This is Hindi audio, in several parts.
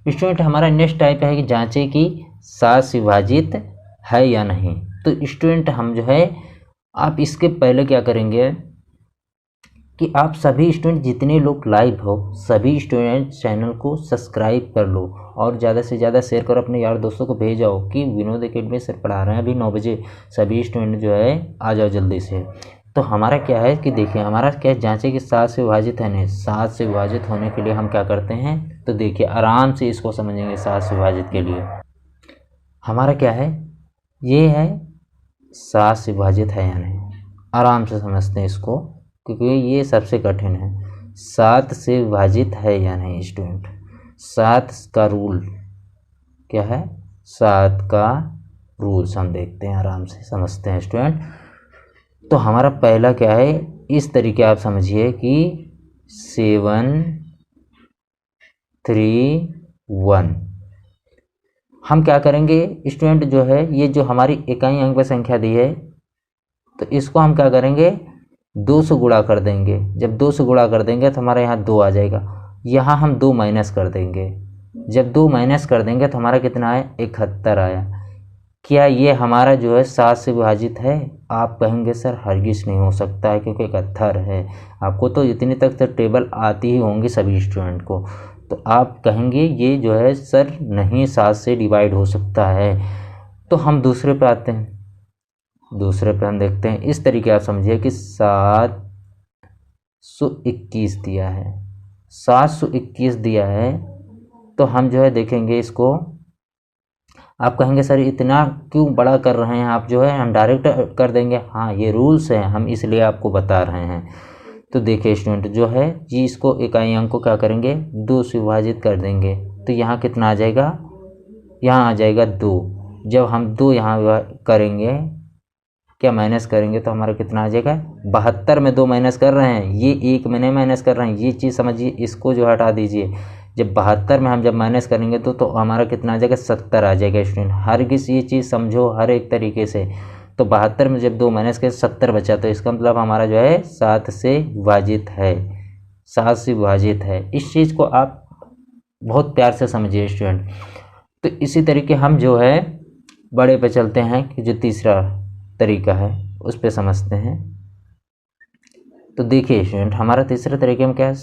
स्टूडेंट हमारा नेक्स्ट टाइप है कि जांचे कि 7 से विभाजित है या नहीं। तो स्टूडेंट हम जो है, आप इसके पहले क्या करेंगे कि आप सभी स्टूडेंट जितने लोग लाइव हो सभी स्टूडेंट चैनल को सब्सक्राइब कर लो और ज़्यादा से ज़्यादा शेयर करो, अपने यार दोस्तों को भेजाओ कि विनोद एकेडमी सर पढ़ा रहे हैं अभी 9 बजे, सभी स्टूडेंट जो है आ जाओ जल्दी से। तो हमारा क्या है कि देखिए हमारा क्या जांचे कि 7 से विभाजित है नहीं, 7 से विभाजित होने के लिए हम क्या करते हैं, तो देखिए आराम से इसको समझेंगे। 7 से विभाजित के लिए हमारा क्या है, ये है 7 से विभाजित है या नहीं, आराम से समझते हैं इसको क्योंकि ये सबसे कठिन है। 7 से विभाजित है या नहीं स्टूडेंट, 7 का रूल क्या है, 7 का रूल्स हम देखते हैं, आराम से समझते हैं स्टूडेंट। तो हमारा पहला क्या है, इस तरीके आप समझिए कि 7 3 1। हम क्या करेंगे स्टूडेंट, जो है ये जो हमारी इकाई अंक पर संख्या दी है तो इसको हम क्या करेंगे 2 से गुणा कर देंगे। जब 2 से गुणा कर देंगे तो हमारे यहाँ 2 आ जाएगा, यहाँ हम 2 माइनस कर देंगे। जब 2 माइनस कर देंगे तो हमारा कितना आया, 71 आया। क्या ये हमारा जो है 7 से विभाजित है? आप कहेंगे सर हरगिज़ नहीं हो सकता है क्योंकि 71 है। आपको तो इतनी तक तो टेबल आती ही होंगी सभी स्टूडेंट को, तो आप कहेंगे ये जो है सर नहीं 7 से डिवाइड हो सकता है। तो हम दूसरे पे आते हैं, दूसरे पे हम देखते हैं, इस तरीके आप समझिए कि 721 दिया है, 721 दिया है। तो हम जो है देखेंगे इसको, आप कहेंगे सर इतना क्यों बड़ा कर रहे हैं आप, जो है हम डायरेक्ट कर देंगे। हाँ ये रूल्स हैं, हम इसलिए आपको बता रहे हैं। तो देखिए स्टूडेंट जो है जी, इसको इकाई अंक को क्या करेंगे 2 से विभाजित कर देंगे। तो यहाँ कितना आ जाएगा, यहाँ आ जाएगा 2। जब हम 2 यहाँ करेंगे, क्या माइनस करेंगे तो हमारा कितना आ जाएगा 72 में 2 माइनस कर रहे हैं, ये 1 में नहीं माइनस कर रहे हैं, ये चीज़ समझिए। इसको जो हटा दीजिए, जब 72 में हम जब माइनस करेंगे तो हमारा कितना आ जाएगा 70 आ जाएगा स्टूडेंट। हर किसी ये चीज़ समझो हर एक तरीके से। तो 72 में जब 2 माइनस करें 70 बचा, तो इसका मतलब हमारा जो है 7 से विभाजित है, 7 से विभाजित है। इस चीज़ को आप बहुत प्यार से समझिए स्टूडेंट। तो इसी तरीके हम जो है बड़े पे चलते हैं कि जो तीसरा तरीका है उस पे समझते हैं। तो देखिए स्टूडेंट हमारा तीसरा तरीके में क्या है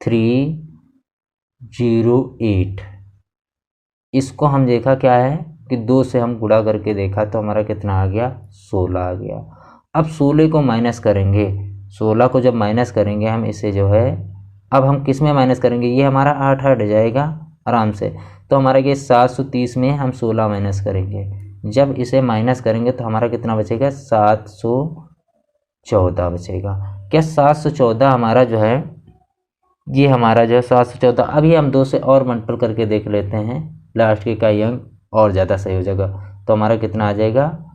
7308। इसको हम देखा क्या है कि 2 से हम गुणा करके देखा तो हमारा कितना आ गया 16 आ गया। अब 16 को माइनस करेंगे, 16 को जब माइनस करेंगे हम इसे जो है, अब हम किस में माइनस करेंगे, ये हमारा 8 हट जाएगा आराम से। तो हमारा ये 730 में हम 16 माइनस करेंगे, जब इसे माइनस करेंगे तो हमारा कितना बचेगा 714 बचेगा। क्या 714 हमारा जो है, ये हमारा जो है 714। अभी हम 2 से और मल्टीपल करके देख लेते हैं, लास्ट के इकाई अंक और ज़्यादा सही हो जाएगा। तो हमारा कितना आ जाएगा,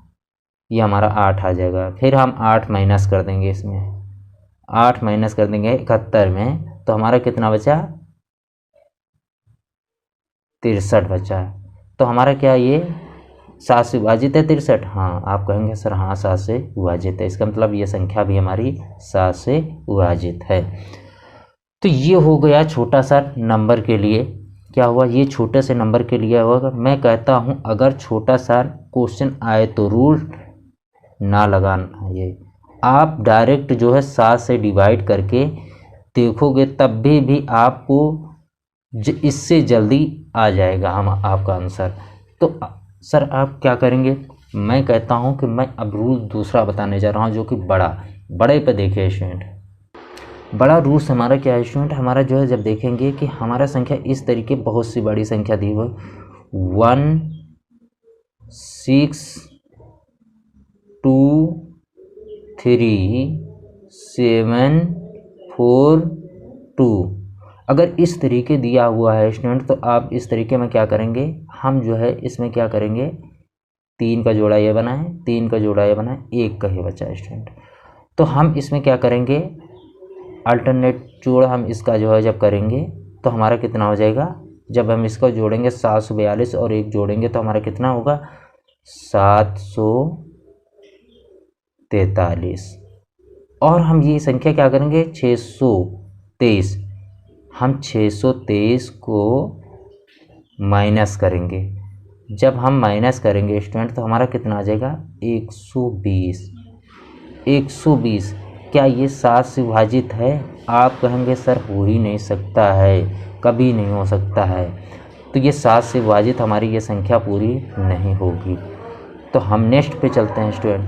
ये हमारा 8 आ जाएगा। फिर हम 8 माइनस कर देंगे, इसमें 8 माइनस कर देंगे 71 में, तो हमारा कितना बचा 63 बचा। तो हमारा क्या ये 7 से विभाजित है 63? हाँ आप कहेंगे सर हाँ 7 से विभाजित है, इसका मतलब ये संख्या भी हमारी 7 से विभाजित है। तो ये हो गया छोटा सा नंबर के लिए। क्या हुआ, ये छोटे से नंबर के लिए होगा। मैं कहता हूँ अगर छोटा सा क्वेश्चन आए तो रूल ना लगाना, ये आप डायरेक्ट जो है 7 से डिवाइड करके देखोगे तब भी आपको इससे जल्दी आ जाएगा हम आपका आंसर। तो सर आप क्या करेंगे, मैं कहता हूं कि मैं अब रूल दूसरा बताने जा रहा हूं जो कि बड़े पे देखिए स्टूडेंट। बड़ा रूल्स हमारा क्या है स्टूडेंट, हमारा जो है जब देखेंगे कि हमारा संख्या इस तरीके बहुत सी बड़ी संख्या दी हुई 1 6 2 3 7 4 2, अगर इस तरीके दिया हुआ है स्टूडेंट तो आप इस तरीके में क्या करेंगे, हम जो है इसमें क्या करेंगे 3 का जोड़ा ये बना है, 3 का जोड़ा ये बना है, 1 का ही बचा है स्टूडेंट। तो हम इसमें क्या करेंगे अल्टरनेट जोड़ हम इसका जो है जब करेंगे तो हमारा कितना हो जाएगा, जब हम इसको जोड़ेंगे 742 और 1 जोड़ेंगे तो हमारा कितना होगा 743। और हम ये संख्या क्या करेंगे 623, हम 623 को माइनस करेंगे। जब हम माइनस करेंगे स्टूडेंट तो हमारा कितना आ जाएगा 120। 120 क्या ये 7 से विभाजित है? आप कहेंगे सर हो ही नहीं सकता है, कभी नहीं हो सकता है। तो ये 7 से विभाजित हमारी ये संख्या पूरी नहीं होगी। तो हम नेक्स्ट पे चलते हैं स्टूडेंट।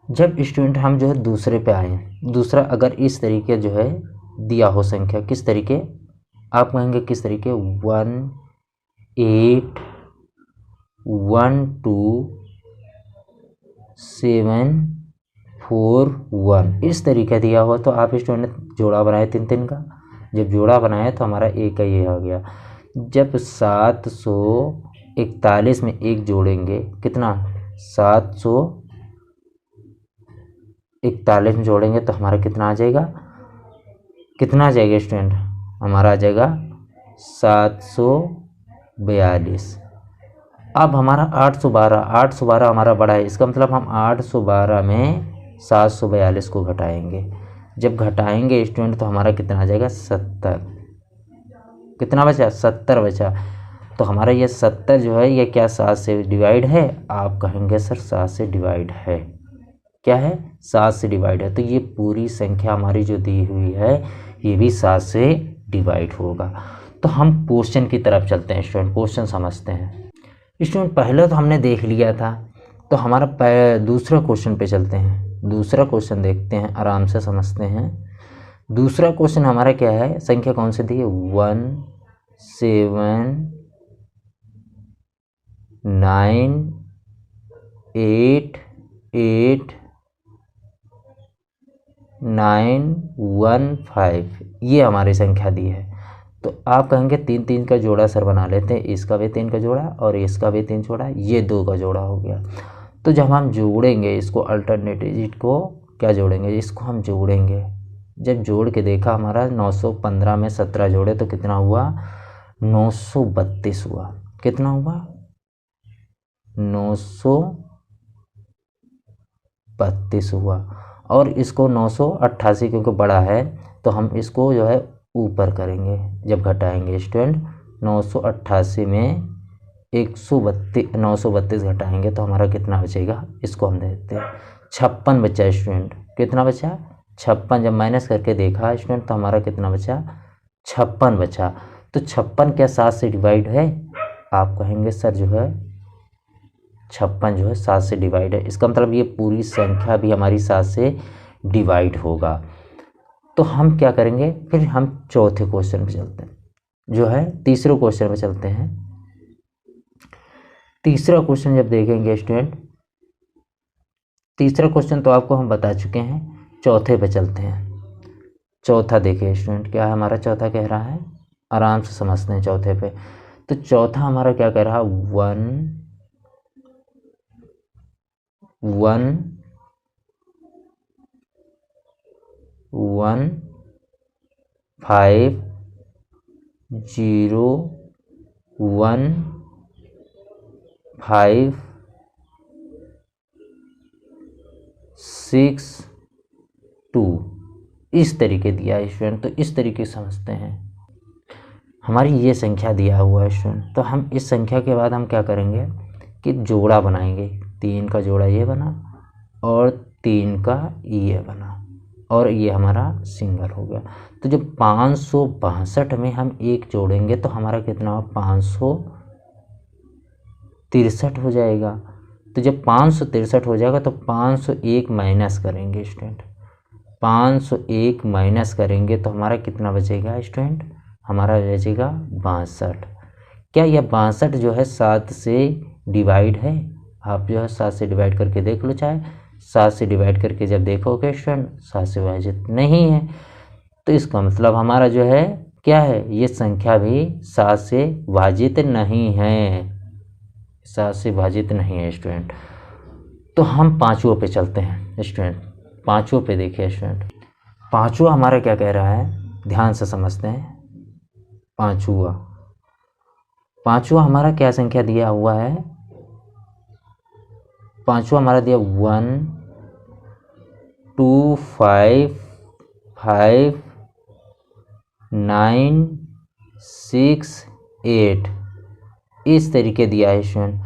जब स्टूडेंट हम जो है दूसरे पे आए, दूसरा अगर इस तरीके जो है दिया हो संख्या, किस तरीके? आप कहेंगे किस तरीके? 1 8 1 2 7 4 1 इस तरीके दिया हुआ, तो आप स्टूडेंट जोड़ा बनाए 3 का। जब जोड़ा बनाए तो हमारा एक का ये आ गया। जब 741 में एक जोड़ेंगे, कितना? 741 में जोड़ेंगे तो हमारा कितना आ जाएगा? कितना आ जाएगा स्टूडेंट? हमारा आ जाएगा 742। अब हमारा 812 हमारा बड़ा है, इसका मतलब हम 812 में 742 को घटाएंगे। जब घटाएंगे स्टूडेंट तो हमारा कितना आ जाएगा? 70। कितना बचा? 70 बचा। तो हमारा ये 70 जो है ये क्या 7 से डिवाइड है? आप कहेंगे सर 7 से डिवाइड है। क्या है? 7 से डिवाइड है। तो ये पूरी संख्या हमारी जो दी हुई है ये भी 7 से डिवाइड होगा। तो हम क्वेश्चन की तरफ चलते हैं स्टूडेंट, क्वेश्चन समझते हैं। स्टूडेंट पहले तो हमने देख लिया था, तो हमारा दूसरा क्वेश्चन पे चलते हैं। दूसरा क्वेश्चन देखते हैं, आराम से समझते हैं। दूसरा क्वेश्चन हमारा क्या है? संख्या कौन सी दी है? 1 7 9 8 8 9 1 5 ये हमारी संख्या दी है। तो आप कहेंगे 3 का जोड़ा सर बना लेते हैं, इसका भी 3 का जोड़ा और इसका भी 3 जोड़ा, ये 2 का जोड़ा हो गया। तो जब हम जोड़ेंगे इसको, अल्टरनेटिव को क्या जोड़ेंगे? इसको हम जोड़ेंगे। जब जोड़ के देखा हमारा 915 में 17 जोड़े तो कितना हुआ? 932 हुआ। कितना हुआ? 932 हुआ। और इसको 988 क्योंकि बड़ा है तो हम इसको जो है ऊपर करेंगे जब घटाएंगे स्टूडेंट। 988 में 932 घटाएंगे तो हमारा कितना बचेगा? इसको हम देते हैं 56 बचा स्टूडेंट। कितना बचा? 56। जब माइनस करके देखा स्टूडेंट तो हमारा कितना बचा? 56 बचा। तो 56 क्या 7 से डिवाइड है? आप कहेंगे सर जो है 56 जो है 7 से डिवाइड है, इसका मतलब ये पूरी संख्या भी हमारी 7 से डिवाइड होगा। तो हम क्या करेंगे फिर? हम चौथे क्वेश्चन पे चलते हैं, जो है तीसरे क्वेश्चन पे चलते हैं। तीसरा क्वेश्चन जब देखेंगे स्टूडेंट, तीसरा क्वेश्चन तो आपको हम बता चुके हैं। चौथे पे चलते हैं। चौथा देखिए स्टूडेंट, क्या है हमारा चौथा कह रहा है? आराम से समझते हैं चौथे पे। तो चौथा हमारा क्या कह रहा है? 1 1 1 5 0 1 5 6 2 इस तरीके दिया है स्टूडेंट। तो इस तरीके से समझते हैं। हमारी ये संख्या दिया हुआ है स्टूडेंट, तो हम इस संख्या के बाद हम क्या करेंगे कि जोड़ा बनाएंगे। 3 का जोड़ा ये बना और 3 का ये बना और ये हमारा सिंगल हो गया। तो जब 562 में हम एक जोड़ेंगे तो हमारा कितना? 563 हो जाएगा। तो जब 563 हो जाएगा तो 501 माइनस करेंगे स्टूडेंट। 501 माइनस करेंगे तो हमारा कितना बचेगा स्टूडेंट? हमारा बचेगा 62। क्या यह 62 जो है 7 से डिवाइड है? आप जो है 7 से डिवाइड करके देख लो, चाहे 7 से डिवाइड करके जब देखोगे स्टूडेंट 7 से विभाजित नहीं है। तो इसका मतलब हमारा जो है क्या है? ये संख्या भी 7 से विभाजित नहीं है, 7 से विभाजित नहीं है स्टूडेंट। तो हम पाँचवों पे चलते हैं स्टूडेंट। पाँचवों पे देखिए स्टूडेंट, पाँचवा हमारा क्या कह रहा है? ध्यान से समझते हैं। पाँचवा हमारा क्या संख्या दिया हुआ है? पाँचवा हमारा दिया 1 2 5 5 968 इस तरीके दिया है स्टूडेंट।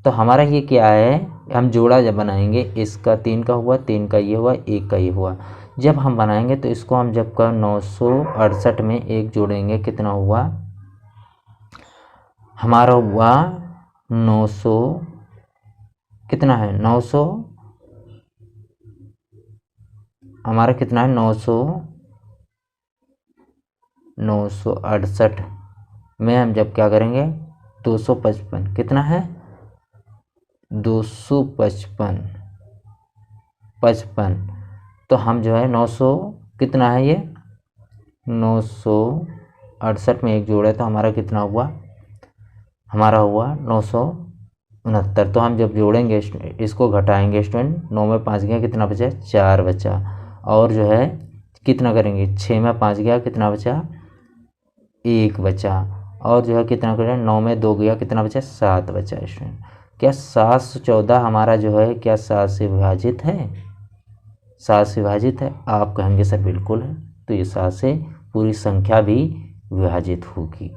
तो हमारा ये क्या है, हम जोड़ा जब बनाएंगे, इसका 3 का हुआ, 3 का ये हुआ, 1 का ये हुआ, जब हम बनाएंगे तो इसको हम जब का 968 में 1 जोड़ेंगे कितना हुआ, हमारा हुआ 900 कितना है 900 हमारा कितना है 968 में हम जब क्या करेंगे 255 कितना है 255 तो हम जो है 900 कितना है ये 968 में 1 जोड़े तो हमारा कितना हुआ, हमारा हुआ 969। तो हम जब जोड़ेंगे इसको घटाएंगे स्टूडेंट, 9 में 5 गया कितना बचा 4 बचा, और जो है कितना करेंगे 6 में 5 गया कितना बचा 1 बचा, और जो है कितना करें 9 में 2 गया कितना बचा 7 बचा स्टूडेंट। क्या 714 हमारा जो है क्या 7 से विभाजित है, 7 से विभाजित है, आप कहेंगे सर बिल्कुल है, तो ये 7 से पूरी संख्या भी विभाजित होगी।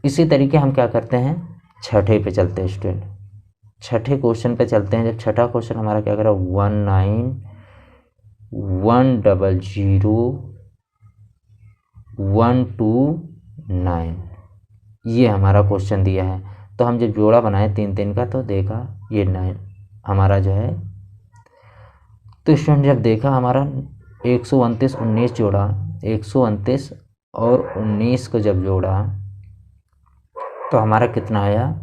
इसी तरीके हम क्या करते हैं छठे पे चलते हैं स्टूडेंट, छठे क्वेश्चन पे चलते हैं। जब छठा क्वेश्चन हमारा क्या करा 19,100,129 ये हमारा क्वेश्चन दिया है। तो हम जब जोड़ा बनाए 3-3 का तो देखा ये 9 हमारा जो है, तो स्टूडेंट जब देखा हमारा 129 19 जोड़ा, 129 और 19 को जब जोड़ा तो हमारा कितना आया,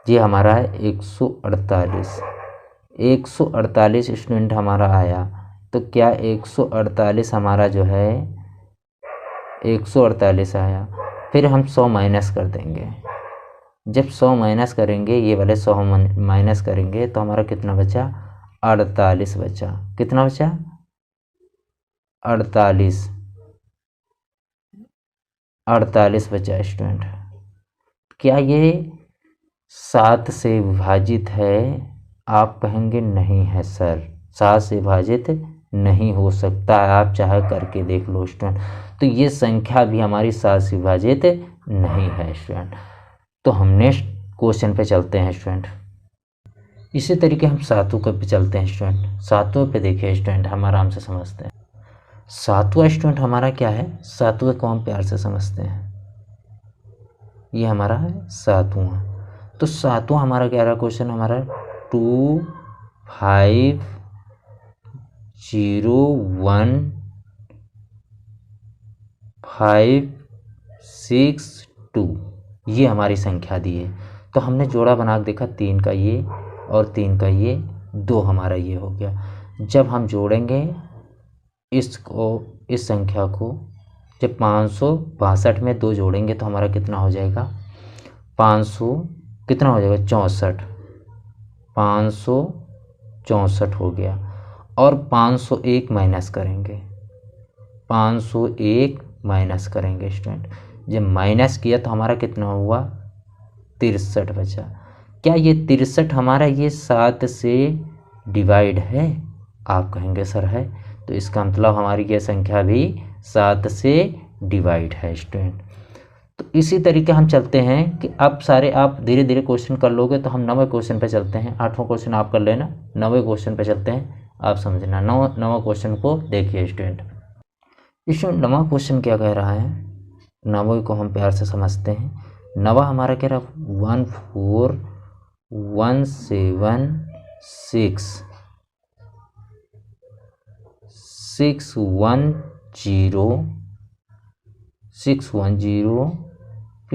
ये हमारा है 148 स्टूडेंट हमारा आया। तो क्या 148 हमारा जो है 148 आया, फिर हम 100 माइनस कर देंगे, जब 100 माइनस करेंगे ये वाले 100 माइनस करेंगे तो हमारा कितना बचा 48 बचा, कितना बचा 48 बचा स्टूडेंट। क्या ये 7 से विभाजित है, आप कहेंगे नहीं है सर 7 से विभाजित नहीं हो सकता है, आप चाहे करके देख लो स्टूडेंट। तो ये संख्या भी हमारी 7 से विभाजित नहीं है स्टूडेंट। तो हम नेक्स्ट क्वेश्चन पे चलते हैं स्टूडेंट। इसी तरीके हम सातवें पे चलते हैं स्टूडेंट। सातवें पे देखिए स्टूडेंट, हम आराम से समझते हैं। सातवां स्टूडेंट हमारा क्या है, सातवें को हम प्यार से समझते हैं, ये हमारा है सातवां। तो सातवां हमारा क्या रहा क्वेश्चन, हमारा 2501,562 ये हमारी संख्या दी है। तो हमने जोड़ा बना के देखा 3 का ये और 3 का ये 2 हमारा ये हो गया। जब हम जोड़ेंगे इसको इस संख्या को, जब 562 में 2 जोड़ेंगे तो हमारा कितना हो जाएगा 500 कितना हो जाएगा 64, 564 हो गया। और 501 माइनस करेंगे, 501 माइनस करेंगे स्टूडेंट, जब माइनस किया तो हमारा कितना हुआ 63 बचा। क्या ये 63 हमारा ये 7 से डिवाइड है, आप कहेंगे सर है, तो इसका मतलब हमारी ये संख्या भी 7 से डिवाइड है स्टूडेंट। तो इसी तरीके हम चलते हैं कि अब सारे आप धीरे धीरे क्वेश्चन कर लोगे। तो हम 9वें क्वेश्चन पे चलते हैं, 8वां क्वेश्चन आप कर लेना, 9वें क्वेश्चन पे चलते हैं, आप समझना। 9वां क्वेश्चन को देखिए स्टूडेंट। 9वां क्वेश्चन क्या कह रहा है, 9वें को हम प्यार से समझते हैं। 9वां हमारा कह रहा 14,176,610 P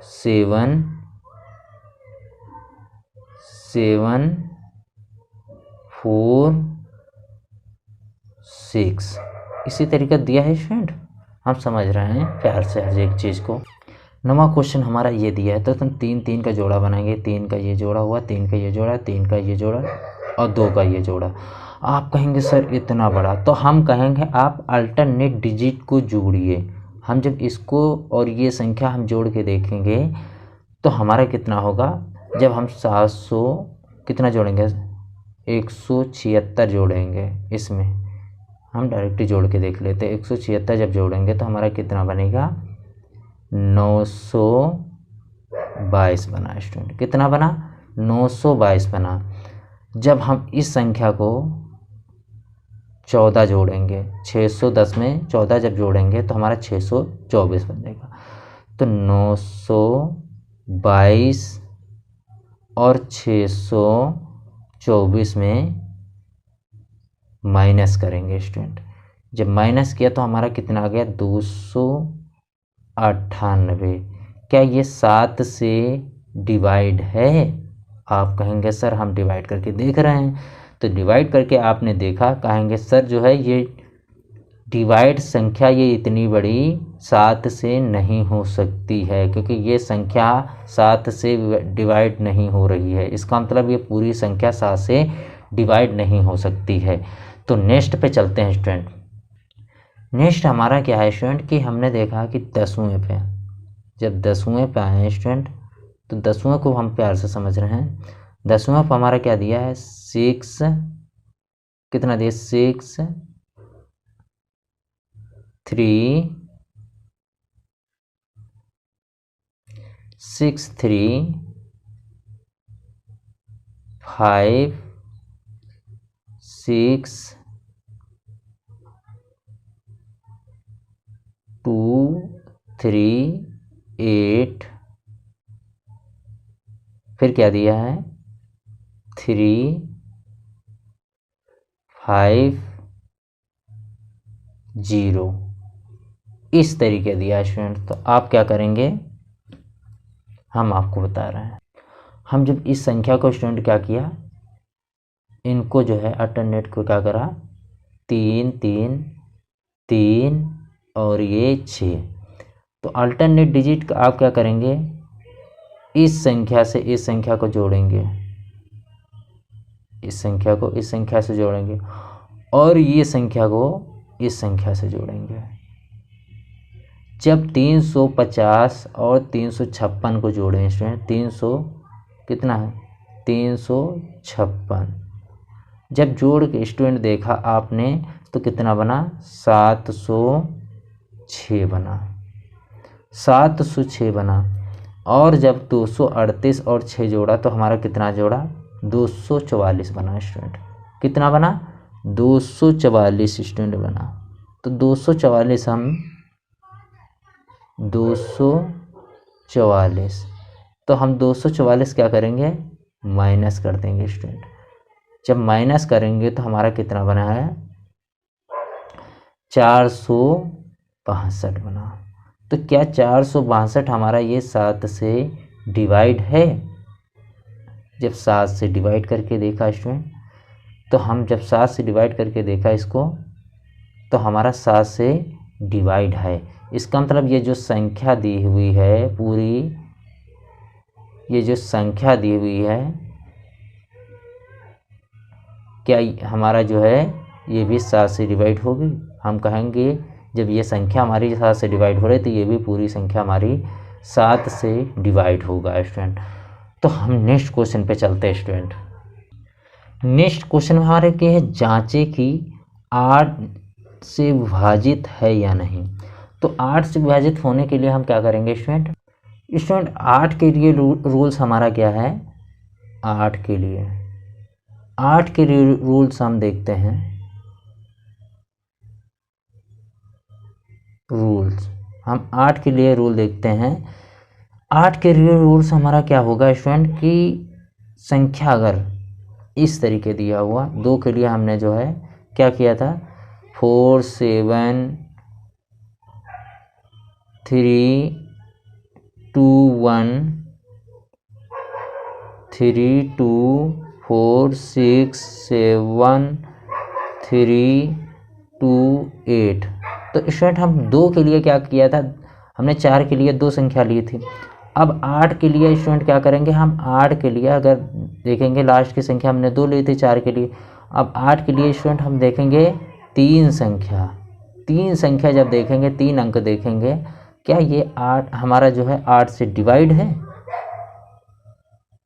7,7,4,6 इसी तरीका दिया है स्टूडेंट, हम समझ रहे हैं प्यार से हर एक चीज़ को। 9वां क्वेश्चन हमारा ये दिया है, तो तुम 3-3 का जोड़ा बनाएंगे, 3 का ये जोड़ा हुआ, 3 का ये जोड़ा, 3 का ये जोड़ा और 2 का ये जोड़ा। आप कहेंगे सर इतना बड़ा, तो हम कहेंगे आप अल्टरनेट डिजिट को जोड़िए। हम जब इसको और ये संख्या हम जोड़ के देखेंगे तो हमारा कितना होगा, जब हम 700 कितना जोड़ेंगे 176 जोड़ेंगे इसमें, हम डायरेक्टली जोड़ के देख लेते हैं। 176 जब जोड़ेंगे तो हमारा कितना बनेगा, 922 बना स्टूडेंट। कितना बना, 922 बना। जब हम इस संख्या को 14 जोड़ेंगे, 610 में 14 जब जोड़ेंगे तो हमारा 624 बन जाएगा। तो 922 और 624 में माइनस करेंगे स्टूडेंट। जब माइनस किया तो हमारा कितना आ गया, 298। क्या ये 7 से डिवाइड है? आप कहेंगे सर हम डिवाइड करके देख रहे हैं। तो डिवाइड करके आपने देखा, कहेंगे सर जो है ये डिवाइड संख्या ये इतनी बड़ी 7 से नहीं हो सकती है, क्योंकि ये संख्या 7 से डिवाइड नहीं हो रही है। इसका मतलब ये पूरी संख्या 7 से डिवाइड नहीं हो सकती है। तो नेक्स्ट पे चलते हैं स्टूडेंट। नेक्स्ट हमारा क्या है स्टूडेंट कि हमने देखा कि 10वें पे, जब 10वें पे आए हैं स्टूडेंट, तो 10वें को हम प्यार से समझ रहे हैं। 10वें पे हमारा क्या दिया है, 6, कितना दिया, 6 3 5 6 2 3 8, फिर क्या दिया है, 3 5 0, इस तरीके दिया स्टूडेंट। तो आप क्या करेंगे, हम आपको बता रहे हैं। हम जब इस संख्या को स्टूडेंट क्या किया, इनको जो है अल्टरनेट को क्या करा, 3 3 3 और ये 6। तो अल्टरनेट डिजिट का आप क्या करेंगे, इस संख्या से इस संख्या को जोड़ेंगे, इस संख्या को इस संख्या से जोड़ेंगे, और ये संख्या को इस संख्या से जोड़ेंगे। जब 350 और 356 को जोड़ें स्टूडेंट, 300 कितना है, 356 जब जोड़ के स्टूडेंट देखा आपने तो कितना बना, 706 बना, 706 बना। और जब 238 और 6 जोड़ा तो हमारा कितना जोड़ा, 244 बना स्टूडेंट। कितना बना, 244 स्टूडेंट बना। तो 244 हम 244, तो हम 244 क्या करेंगे, माइनस कर देंगे स्टूडेंट। जब माइनस करेंगे तो हमारा कितना बना है, 462 बना। तो क्या 462 हमारा ये 7 से डिवाइड है? जब 7 से डिवाइड करके देखा स्टूडेंट, तो हम जब 7 से डिवाइड करके देखा इसको, तो हमारा 7 से डिवाइड है। इसका मतलब ये जो संख्या दी हुई है पूरी, ये जो संख्या दी हुई है, क्या हमारा जो है ये भी 7 से डिवाइड होगी? हम कहेंगे जब ये संख्या हमारी 7 से डिवाइड हो रही है तो ये भी पूरी संख्या हमारी 7 से डिवाइड होगा स्टूडेंट। तो हम नेक्स्ट क्वेश्चन पे चलते हैं स्टूडेंट। नेक्स्ट क्वेश्चन हमारे क्या है, जांचे कि 8 से विभाजित है या नहीं। तो 8 से विभाजित होने के लिए हम क्या करेंगे स्टूडेंट, 8 के लिए रूल्स हमारा क्या है, 8 के लिए रूल्स हम देखते हैं। रूल्स हम 8 के लिए रूल देखते हैं। 8 के लिए रूल्स हमारा क्या होगा स्टूडेंट कि संख्या अगर इस तरीके दिया हुआ, 2 के लिए हमने जो है क्या किया था, 4 7 3 2 1 3 2 4 6 7 3 2 8। तो स्टूडेंट हम 2 के लिए क्या किया था, हमने 4 के लिए 2 संख्या ली थी। अब 8 के लिए स्टूडेंट क्या करेंगे, हम 8 के लिए अगर देखेंगे लास्ट की संख्या हमने 2 ली थी 4 के लिए। अब 8 के लिए स्टूडेंट हम देखेंगे 3 संख्या जब देखेंगे 3 अंक देखेंगे, क्या ये 8 हमारा जो है 8 से डिवाइड है?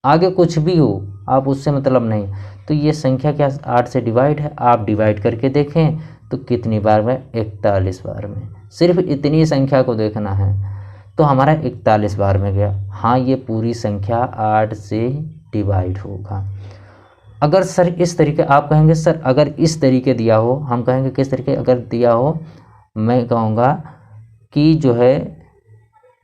आगे कुछ भी हो आप उससे मतलब नहीं, तो ये संख्या क्या 8 से डिवाइड है? आप डिवाइड करके देखें तो कितनी बार में? 41 बार में। सिर्फ इतनी संख्या को देखना है, तो हमारा 41 बार में गया। हाँ, ये पूरी संख्या 8 से डिवाइड होगा। अगर सर इस तरीके, आप कहेंगे सर अगर इस तरीके दिया हो, हम कहेंगे किस तरीके, अगर दिया हो, मैं कहूँगा कि जो है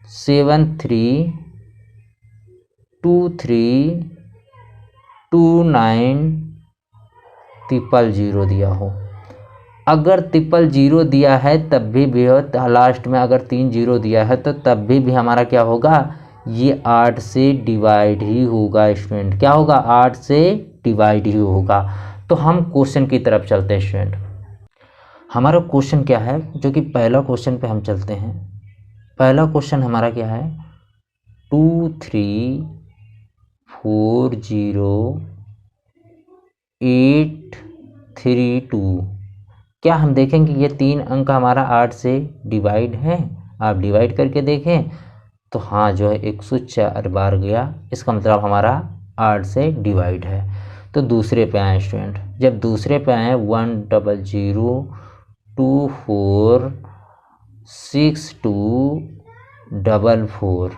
73232900 दिया हो। अगर 000 दिया है तब भी हो, लास्ट में अगर 3 0 दिया है तो तब भी हमारा क्या होगा? ये 8 से डिवाइड ही होगा स्टूडेंट। क्या होगा? 8 से डिवाइड ही होगा। तो हम क्वेश्चन की तरफ चलते हैं स्टूडेंट। हमारा क्वेश्चन क्या है? जो कि पहला क्वेश्चन पे हम चलते हैं। पहला क्वेश्चन हमारा क्या है? 2340832। क्या हम देखेंगे ये 3 अंक हमारा 8 से डिवाइड है? आप डिवाइड करके देखें तो हाँ जो है 104 बार गया। इसका मतलब हमारा 8 से डिवाइड है। तो दूसरे पे आए स्टूडेंट। जब दूसरे पे आए 100246244,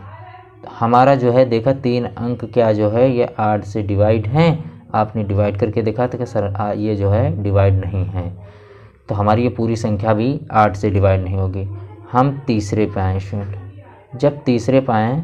हमारा जो है देखा 3 अंक क्या जो है ये 8 से डिवाइड हैं। आपने डिवाइड करके देखा था कि सर ये जो है डिवाइड नहीं है, तो हमारी ये पूरी संख्या भी 8 से डिवाइड नहीं होगी। हम तीसरे पे आए स्टूडेंट। जब तीसरे पे आए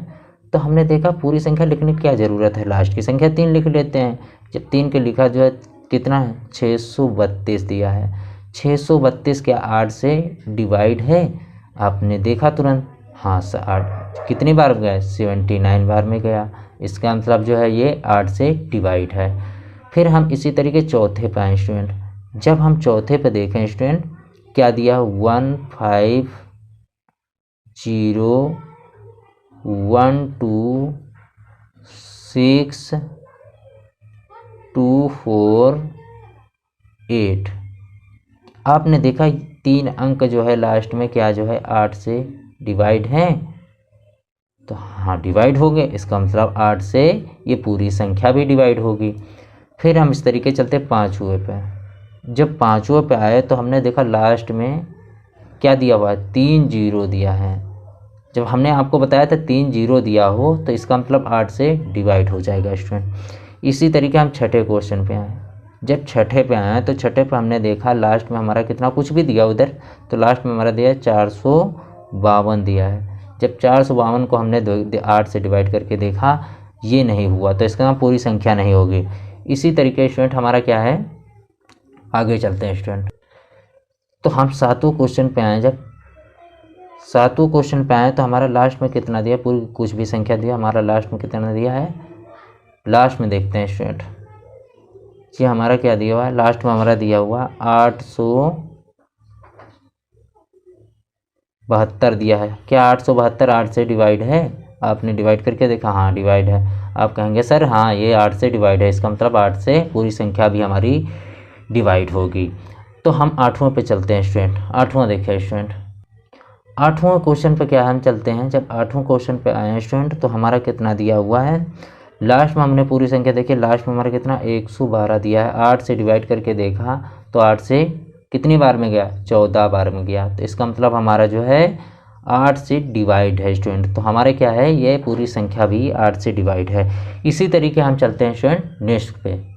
तो हमने देखा पूरी संख्या लिखने की क्या ज़रूरत है, लास्ट की संख्या 3 लिख लेते हैं। जब 3 के लिखा जो है कितना है? 632 दिया है। 632 क्या 8 से डिवाइड है? आपने देखा तुरंत, हाँ 8 कितनी बार गया? 79 बार में गया। इसका मतलब जो है ये 8 से डिवाइड है। फिर हम इसी तरीके चौथे पे आए स्टूडेंट। जब हम चौथे पे देखें स्टूडेंट क्या दिया? 150126248। आपने देखा 3 अंक जो है लास्ट में क्या जो है 8 से डिवाइड हैं, तो हाँ डिवाइड हो गए। इसका मतलब 8 से ये पूरी संख्या भी डिवाइड होगी। फिर हम इस तरीके चलते पाँचवें पे। जब पाँचवें पे आए तो हमने देखा लास्ट में क्या दिया हुआ है? 3 0 दिया है। जब हमने आपको बताया था 3 0 दिया हो तो इसका मतलब 8 से डिवाइड हो जाएगा स्टूडेंट। इसी तरीके हम छठे क्वेश्चन पे आए। जब छठे पे आए तो छठे पे हमने देखा लास्ट में हमारा कितना, कुछ भी दिया उधर, तो लास्ट में हमारा दिया 452 दिया है। जब 452 को हमने 8 से डिवाइड करके देखा, ये नहीं हुआ, तो इसका पूरी संख्या नहीं होगी। इसी तरीके स्टूडेंट हमारा क्या है, आगे चलते हैं स्टूडेंट। तो हम सातवें क्वेश्चन पे आए। जब सातवें क्वेश्चन पे आए तो हमारा लास्ट में कितना दिया, पूरी कुछ भी संख्या दिया, हमारा लास्ट में कितना दिया है, लास्ट में देखते हैं स्टूडेंट जी हमारा क्या दिया हुआ है। लास्ट में हमारा दिया हुआ 872 दिया है। क्या 872 8 से डिवाइड है? आपने डिवाइड करके देखा, हाँ डिवाइड है। आप कहेंगे सर हाँ ये 8 से डिवाइड है, इसका मतलब 8 से पूरी संख्या भी हमारी डिवाइड होगी। तो हम आठवें पे चलते हैं स्टूडेंट। आठवां देखिए स्टूडेंट, आठवें क्वेश्चन पे क्या हम चलते हैं। जब आठवें क्वेश्चन पे आए हैं स्टूडेंट तो हमारा कितना दिया हुआ है, लास्ट में हमने पूरी संख्या देखी, लास्ट में हमारा कितना 112 दिया है। 8 से डिवाइड करके देखा तो 8 से कितनी बार में गया, 14 बार में गया। तो इसका मतलब हमारा जो है 8 से डिवाइड है स्टूडेंट। तो हमारे क्या है, ये पूरी संख्या भी 8 से डिवाइड है। इसी तरीके हम चलते हैं स्टूडेंट नेक्स्ट पे।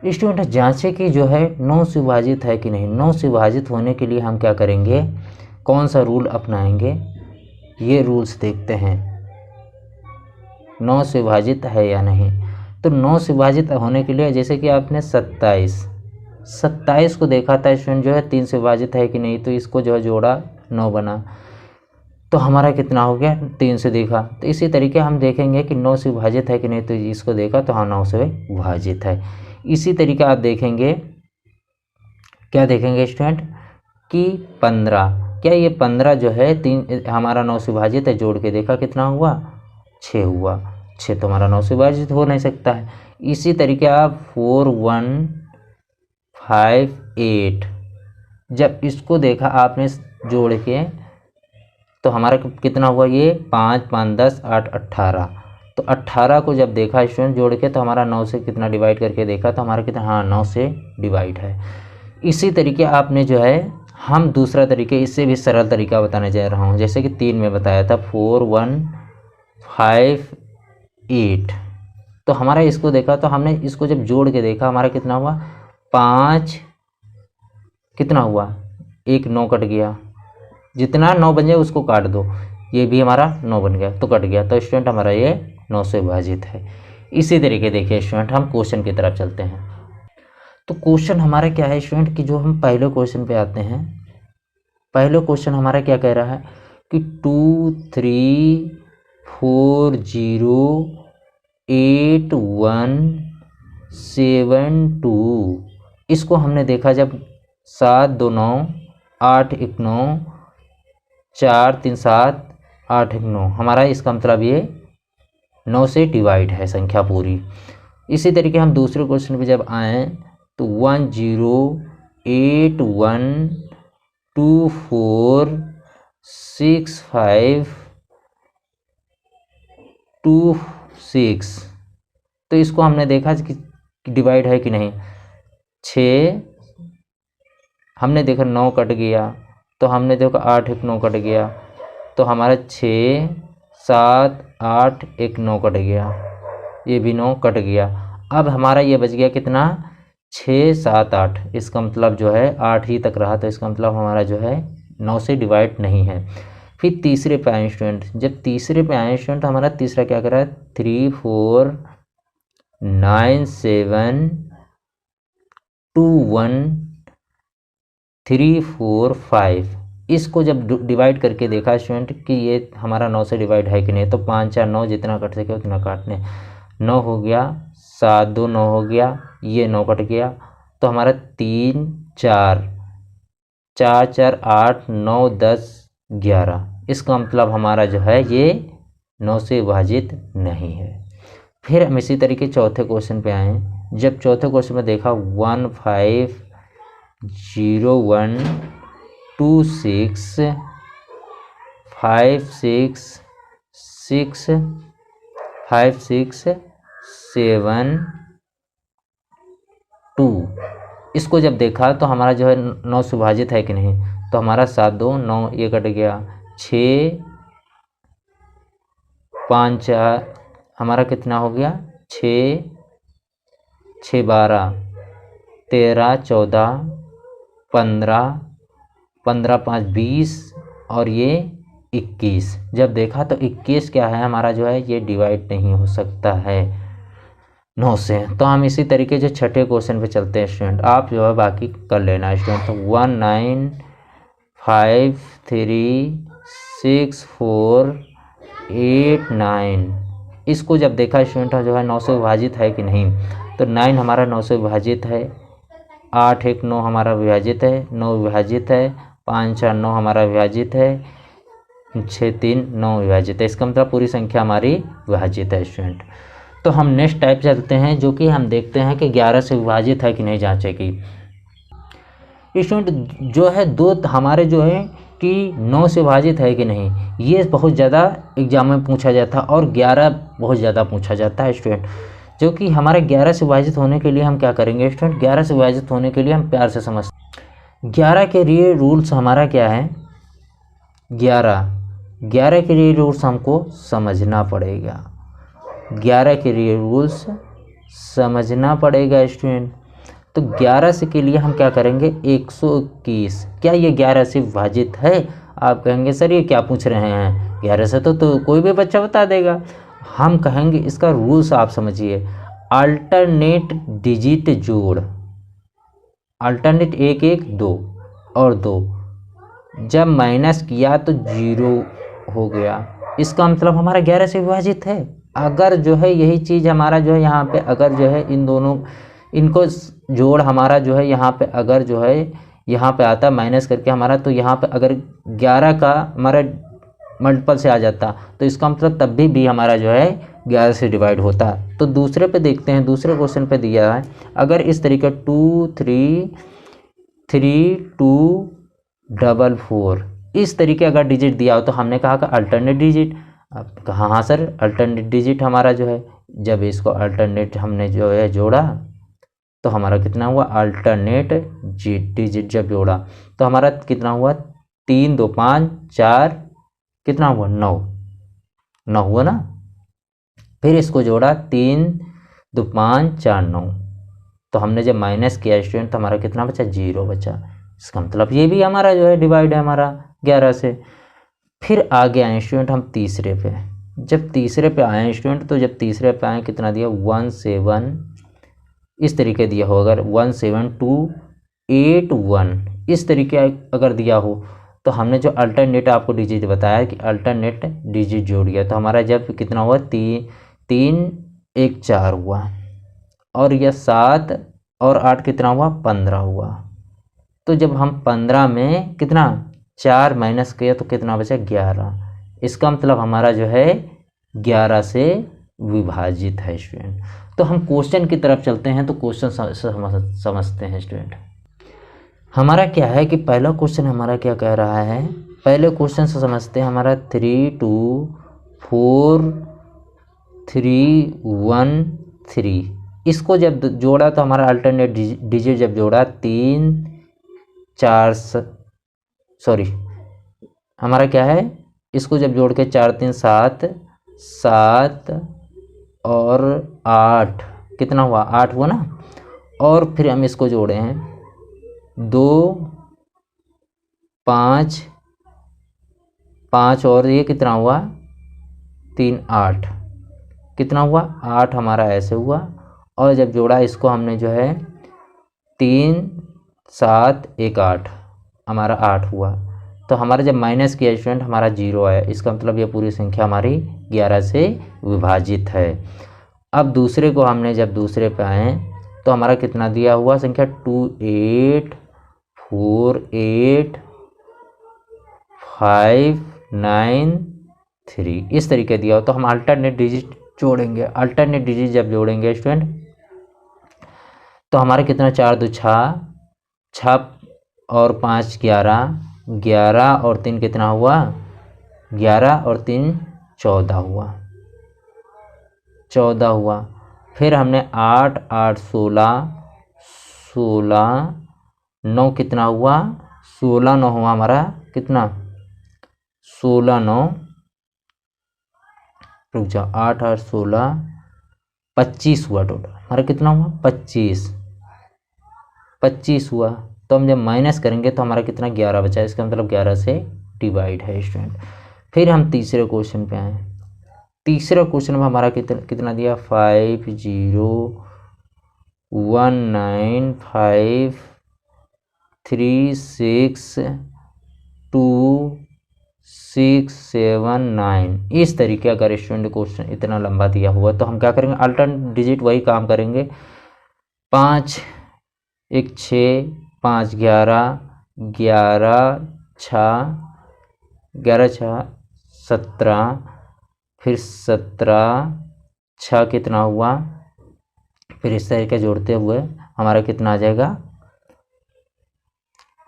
स्टूडेंट जांचे कि जो है 9 से विभाजित है कि नहीं। 9 से विभाजित होने के लिए हम क्या करेंगे, कौन सा रूल अपनाएंगे, ये रूल्स देखते हैं। 9 से विभाजित है या नहीं। तो 9 से विभाजित होने के लिए जैसे कि आपने 27 को देखा था स्टूडेंट जो है 3 से विभाजित है कि नहीं, तो इसको जो है जोड़ा 9 बना, तो हमारा कितना हो गया 3 से देखा। तो इसी तरीके हम देखेंगे कि 9 से विभाजित है कि नहीं, तो इसको देखा तो हाँ 9 से विभाजित है। इसी तरीके आप देखेंगे, क्या देखेंगे स्टूडेंट कि 15, क्या ये 15 जो है 3 हमारा 9 से विभाजित है, जोड़ के देखा कितना हुआ 6 हुआ। 6 तो हमारा 9 से विभाजित हो नहीं सकता है। इसी तरीके आप 4158 जब इसको देखा आपने जोड़ के तो हमारा कितना हुआ, ये 5 5 10 8 18। तो 18 को जब देखा स्टूडेंट जोड़ के तो हमारा 9 से कितना डिवाइड करके देखा तो हमारा कितना, हाँ 9 से डिवाइड है। इसी तरीके आपने जो है हम दूसरा तरीके इससे भी सरल तरीका बताने जा रहा हूँ। जैसे कि 3 में बताया था 4 1 5 8, तो हमारा इसको देखा तो हमने इसको जब जोड़ के देखा हमारा कितना हुआ 5, कितना हुआ 1 9 कट गया, जितना 9 बन जाए उसको काट दो, ये भी हमारा 9 बन गया तो कट गया, तो स्टूडेंट हमारा ये 9 से विभाजित है। इसी तरीके देखिए स्टूडेंट हम क्वेश्चन की तरफ चलते हैं। तो क्वेश्चन हमारा क्या है स्टूडेंट कि जो हम पहले क्वेश्चन पे आते हैं, पहले क्वेश्चन हमारा क्या कह रहा है कि 2 3 4 0 8 1 7 2, इसको हमने देखा जब 7 2 9 8 1 9 4 3 7 8 1 9, हमारा इसका मतलब ये 9 से डिवाइड है संख्या पूरी। इसी तरीके हम दूसरे क्वेश्चन पे जब आए तो 1 0 8 1 2 4 6 5 2 6, तो इसको हमने देखा कि डिवाइड है कि नहीं। 6 हमने देखा 9 कट गया, तो हमने देखा 8 1 9 कट गया, तो हमारा 6 7 8 1 9 कट गया, ये भी 9 कट गया। अब हमारा ये बच गया कितना 6 7 8, इसका मतलब जो है 8 ही तक रहा, तो इसका मतलब हमारा जो है 9 से डिवाइड नहीं है। फिर तीसरे पे आए स्टूडेंट, जब तीसरे पे आए स्टूडेंट हमारा तीसरा क्या कर रहा है 3 4 9 7 2 1 3 4 5, इसको जब डिवाइड करके देखा स्टूडेंट कि ये हमारा 9 से डिवाइड है कि नहीं, तो 5 4 9 जितना कट सके उतना काटने, 9 हो गया 7 2 9 हो गया, ये 9 कट गया, तो हमारा 3 4 4 4 8 9 10 11, इसका मतलब हमारा जो है ये 9 से विभाजित नहीं है। फिर हम इसी तरीके चौथे क्वेश्चन पे आए, जब चौथे क्वेश्चन में देखा 1 5 0 1 2 6 5 6 6 5 6 7 2, इसको जब देखा तो हमारा जो है 9 से विभाजित है कि नहीं, तो हमारा 7 2 9 ये कट गया, 6 5 4 हमारा कितना हो गया 6 6 12 13 14 15 15 5 20 और ये 21, जब देखा तो 21 क्या है हमारा जो है ये डिवाइड नहीं हो सकता है 9 से। तो हम इसी तरीके से छठे क्वेश्चन पे चलते हैं स्टूडेंट, आप जो है बाकी कर लेना स्टूडेंट। तो 1 9 5 3 6 4 8 9, इसको जब देखा स्टूडेंट जो है 9 से विभाजित है कि नहीं, तो 9 हमारा 9 से विभाजित है, 8 1 9 हमारा विभाजित है, 9 विभाजित है, 5 4 9 हमारा विभाजित है, 6 3 9 विभाजित है, इसका मतलब पूरी संख्या हमारी विभाजित है स्टूडेंट। तो हम नेक्स्ट टाइप चलते हैं जो कि हम देखते हैं कि 11 से विभाजित है कि नहीं जांचेगी। स्टूडेंट जो है दो हमारे जो है कि 9 से विभाजित है कि नहीं, ये बहुत ज़्यादा एग्जाम में पूछा जाता है और 11 बहुत ज़्यादा पूछा जाता है स्टूडेंट। जो कि हमारे 11 से विभाजित होने के लिए हम क्या करेंगे स्टूडेंट, 11 से विभाजित होने के लिए हम प्यार से समझते 11 के लिए रूल्स हमारा क्या है, 11 के लिए रूल्स हमको समझना पड़ेगा, 11 के लिए रूल्स समझना पड़ेगा स्टूडेंट। तो 11 से के लिए हम क्या करेंगे 121, क्या ये 11 से विभाजित है? आप कहेंगे सर ये क्या पूछ रहे हैं, 11 से तो कोई भी बच्चा बता देगा। हम कहेंगे इसका रूल्स आप समझिए, अल्टरनेट डिजिट जोड़, अल्टरनेट 1 1 2 और 2, जब माइनस किया तो 0 हो गया, इसका मतलब हमारा 11 से विभाजित है। अगर जो है यही चीज़ हमारा जो है यहाँ पे अगर जो है इन दोनों इनको जोड़ हमारा जो है यहाँ पे अगर जो है यहाँ पे आता माइनस करके हमारा, तो यहाँ पे अगर 11 का हमारा मल्टीपल से आ जाता तो इसका मतलब तब भी हमारा जो है 11 से डिवाइड होता। तो दूसरे पे देखते हैं, दूसरे क्वेश्चन पे दिया है अगर इस तरीके 2 3 3 2 4 4 इस तरीके अगर डिजिट दिया हो तो हमने कहा कि अल्टरनेट डिजिट। अब कहा हाँ सर अल्टरनेट डिजिट हमारा जो है, जब इसको अल्टरनेट हमने जो है जोड़ा तो हमारा कितना हुआ, अल्टरनेट डिजिट जब जोड़ा तो हमारा कितना हुआ, 3 2 5 4, कितना हुआ 9, 9 हुआ ना। फिर इसको जोड़ा 3 2 5 4 9, तो हमने जब माइनस किया स्टूडेंट तो हमारा कितना बचा, 0 बचा। इसका मतलब ये भी हमारा जो है डिवाइड है हमारा 11 से। फिर आगे आए स्टूडेंट हम तीसरे पे। जब तीसरे पे आए स्टूडेंट तो जब तीसरे पे आए कितना दिया, 1 7, इस तरीके दिया हो, अगर 1 7 2 8 1 इस तरीके अगर दिया हो तो हमने जो अल्टरनेट आपको डिजिट बताया कि अल्टरनेट डिजिट जोड़ दिया तो हमारा जब कितना हुआ, 3 1 4 हुआ, और यह 7 और 8 कितना हुआ, 15 हुआ। तो जब हम 15 में कितना 4 माइनस किया तो कितना बचा, 11। इसका मतलब हमारा जो है 11 से विभाजित है स्टूडेंट। तो हम क्वेश्चन की तरफ चलते हैं, तो क्वेश्चन समझते हैं स्टूडेंट। हमारा क्या है कि पहला क्वेश्चन हमारा क्या कह रहा है, पहले क्वेश्चन से समझते हैं। हमारा 3 2 4 3 1 3, इसको जब जोड़ा तो हमारा अल्टरनेट डिजिट जब जोड़ा 3 4 सॉरी हमारा क्या है, इसको जब जोड़ के 4 3 7 7 और 8, कितना हुआ, 8 हुआ ना। और फिर हम इसको जोड़े हैं 2 5 5 और ये कितना हुआ, 3 8, कितना हुआ 8 हमारा ऐसे हुआ। और जब जोड़ा इसको हमने जो है 3 7 1 8, हमारा 8 हुआ। तो हमारा जब माइनस किया स्टूडेंट हमारा 0 आया। इसका मतलब ये पूरी संख्या हमारी 11 से विभाजित है। अब दूसरे को हमने जब दूसरे पे आए तो हमारा कितना दिया हुआ संख्या, 2 8 4 8 5 9 3, इस तरीके दिया हो। तो हम अल्टरनेट डिजिट जोड़ेंगे। अल्टरनेट डिजिट जब जोड़ेंगे स्टूडेंट तो हमारा कितना, 4 2 6 6 और 5 11 11 और 3 कितना हुआ, 11 और 3 14 हुआ, 14 हुआ। फिर हमने 8 8 16 16 9 कितना हुआ, 16 9 हुआ हमारा कितना, 16 9, रुक जाओ, 8 8 16 25 हुआ टोटल हमारा। कितना हुआ, 25 हुआ। तो हम जब माइनस करेंगे तो हमारा कितना, 11 बचा। इसका मतलब 11 से डिवाइड है स्टूडेंट। फिर हम तीसरे क्वेश्चन पे आए। तीसरे क्वेश्चन में हमारा कितना दिया, 5 0 1 9 5 3 6 2 6 7 9, इस तरीके अगर स्टूडेंट क्वेश्चन इतना लंबा दिया हुआ तो हम क्या करेंगे, अल्टरनेट डिजिट वही काम करेंगे। 5 1 6 5 11 11 6 11 6 17, फिर 17 6 कितना हुआ, फिर इस तरीके जोड़ते हुए हमारा कितना आ जाएगा,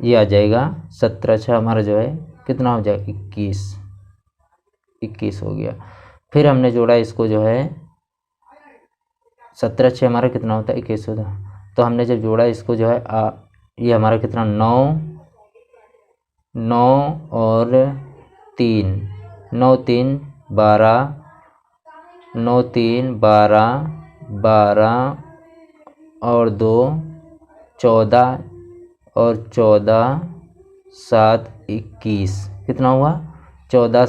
ये आ जाएगा 17 6 हमारा जो है कितना हो जाएगा, 21 हो गया। फिर हमने जोड़ा इसको जो है 17 6 हमारा कितना होता है, 21 होता है। तो हमने जब जोड़ा इसको जो है ये हमारा कितना, 9 और 3 9 3 12 9 3 12 12 और 2 14 और 14 7 21, कितना हुआ, 14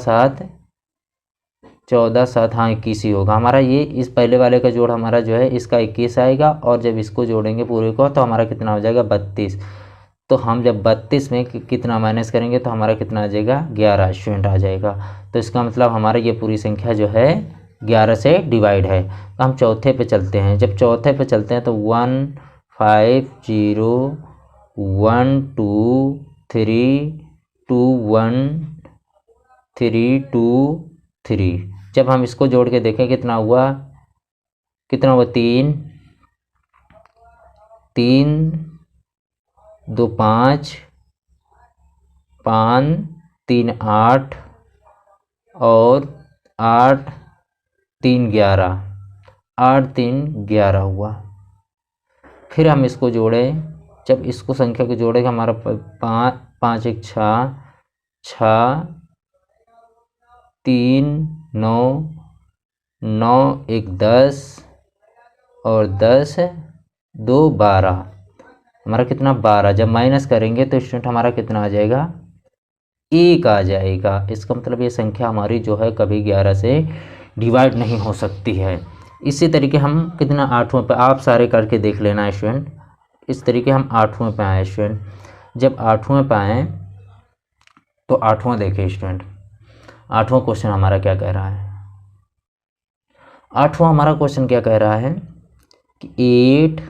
7 हाँ 21 ही होगा हमारा। ये इस पहले वाले का जोड़ हमारा जो है इसका 21 आएगा, और जब इसको जोड़ेंगे पूरे को तो हमारा कितना हो जाएगा, 32। तो हम जब 32 में कितना माइनस करेंगे तो हमारा कितना आ जाएगा, 11 स्टूडेंट आ जाएगा। तो इसका मतलब हमारा ये पूरी संख्या जो है 11 से डिवाइड है। तो हम चौथे पे चलते हैं। जब चौथे पे चलते हैं तो 1 5 0 1 2 3 2 1 3 2 3, जब हम इसको जोड़ के देखें कितना हुआ, 3 3 2 5 5 3 8 और 8 3 11, 8 3 11 हुआ। फिर हम इसको जोड़ें, जब इसको संख्या को जोड़ेगा हमारा 5 1 6 6 3 9 9 1 10 और 10 2 12, हमारा कितना 12। जब माइनस करेंगे तो स्टूडेंट हमारा कितना आ जाएगा, 1 आ जाएगा। इसका मतलब ये संख्या हमारी जो है कभी 11 से डिवाइड नहीं हो सकती है। इसी तरीके हम कितना 8वें पे, आप सारे करके देख लेना स्टूडेंट। इस तरीके हम 8वें पे आए स्टूडेंट। जब 8वें पे आए तो 8वां देखिए स्टूडेंट, 8वां क्वेश्चन हमारा क्या कह रहा है। 8वां हमारा क्वेश्चन क्या कह रहा है कि 8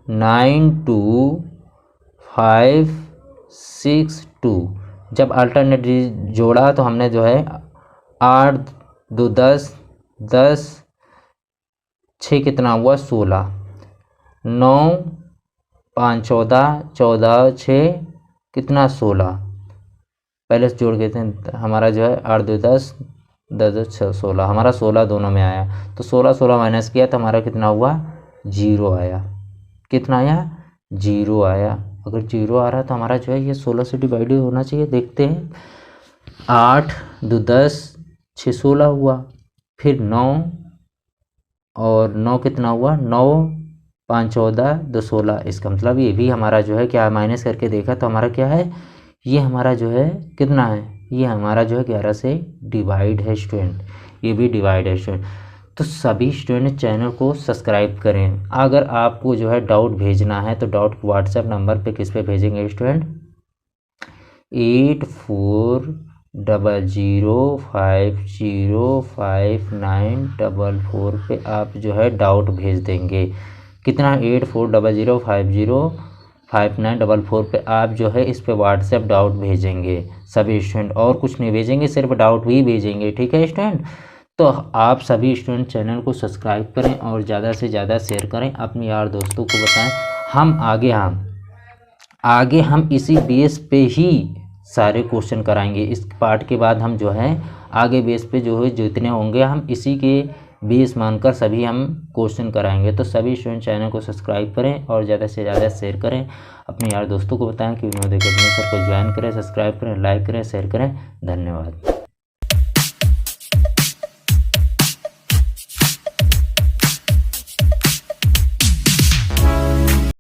9 2 5 6 2, जब अल्टरनेट जोड़ा तो हमने जो है 8 2 10 10 6 कितना हुआ 16, 9 5 14 14 6 कितना 16, पहले से जोड़ के थे हमारा जो है 8 2 10 10 10 6 16, हमारा 16 दोनों में आया। तो 16 16 माइनस किया तो हमारा कितना हुआ 0 आया। कितना आया 0 आया। अगर 0 आ रहा है तो हमारा जो है ये 16 से डिवाइड होना चाहिए। देखते हैं 8 2 10 6 16 हुआ, फिर 9 और 9 कितना हुआ 9 5 14 2 16। इसका मतलब ये भी हमारा जो है क्या माइनस करके देखा तो हमारा क्या है, ये हमारा जो है कितना है, ये हमारा जो है 11 से डिवाइड है स्टूडेंट, ये भी डिवाइड है स्टूडेंट। तो सभी स्टूडेंट चैनल को सब्सक्राइब करें। अगर आपको जो है डाउट भेजना है तो डाउट व्हाट्सएप नंबर पे किस पे भेजेंगे स्टूडेंट, 8400505944 पे आप जो है डाउट भेज देंगे। कितना 8400505944 पे आप जो है इस पे व्हाट्सएप डाउट भेजेंगे सभी स्टूडेंट, और कुछ नहीं भेजेंगे, सिर्फ डाउट ही भेजेंगे। ठीक है स्टूडेंट, तो आप सभी स्टूडेंट चैनल को सब्सक्राइब करें और ज़्यादा से ज़्यादा शेयर करें, अपने यार दोस्तों को बताएं। हम आगे हम इसी बेस पे ही सारे क्वेश्चन कराएंगे। इस पार्ट के बाद हम जो है आगे बेस पे जो है जितने होंगे हम इसी के बेस मानकर सभी हम क्वेश्चन कराएंगे। तो सभी स्टूडेंट चैनल को सब्सक्राइब करें और ज़्यादा से ज़्यादा शेयर करें, अपने यार दोस्तों को बताएं कि विनोद एकेडमी सर को ज्वाइन करें, सब्सक्राइब करें, लाइक करें, शेयर करें। धन्यवाद।